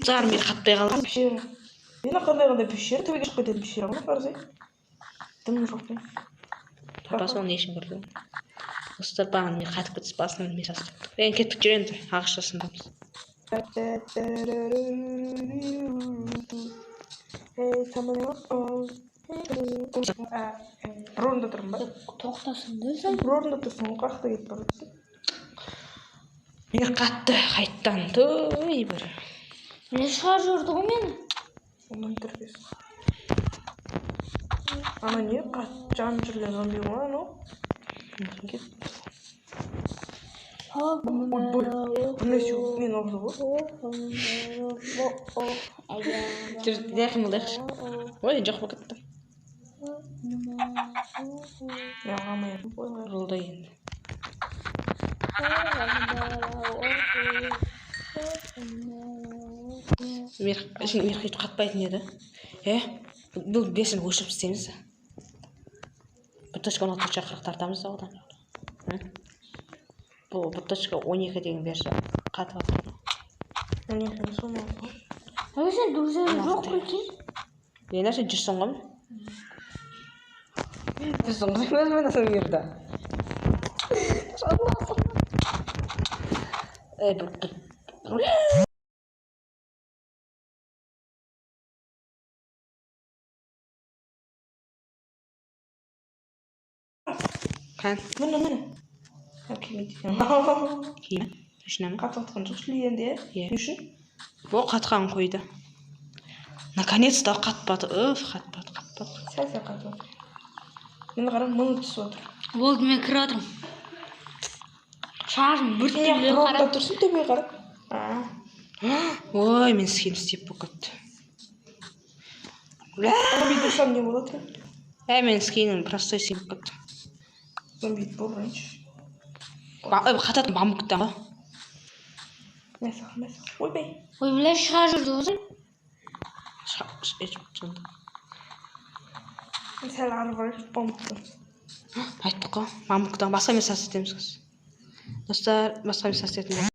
Зар мен қатпай қалдым. Мені қандай пешер төбеге шығып кететін пешер ғой қарасай. Дым жоқ пен. Папа соны не үшін көрді? Осылар бағын мен қатып кетіс басынан мен састық. Кетіп жүр енді ағылшындамыз. Бір орында тұрмын ба? Тоқтасын десең. Бір орында тұрсың ғой, қақта кетіп бара жатсың. Мен қатты қайттан той бір. Мені шығарып жүрді ғой мені. Онdan тіркес. Ана не? Жан жүрген зомби ғой анау? Кет. Ой, бірнеше мен орды ғой. Не қимылдайықшы. Ой, жоқ болып кетті. Я қалмайын қойға. Жолда енді. Мен қайтып қатпайтын еді. Бұл бесін өшіріп істейміз. Бір точка 16 шақырық тартамыз да одан. Бұл бір точка 12 деген берші қатып атыр. 12-ні солмауыз ғой. Сен друзьяң жоқ қой екен? Енді сен жүрсің ғой? Жүрсің ғой өзімен асың берді. Қан? Міне. Келмейді екен. Кейін? Үшінен? Қатып атқан жоқ шлегенде. Е. Үшін? Бұл қатқан қойды. Наконец-то қатпады. Қатпады. Сәл қатып. Мен қарам, мұны түсіп отыр. Болды, мен кіріп отырмын. Шарым бір түрлі қарап тұрсын төбеге қарап. Ой, мен скин істеп болып кетті. Зомби дұрсам не болады? Мен скинім простой істеп болып кетті. Зомби бол раньше. Қататын бамбуктан ба? Мәсақ. Ойбай. Ой, біле шыға жүрді өзің? Сәл ары барайық, бамбуктан. Айттық қой, бамбуктан басқа емес сас етеміз. Достар, басқа емес сас етеміз.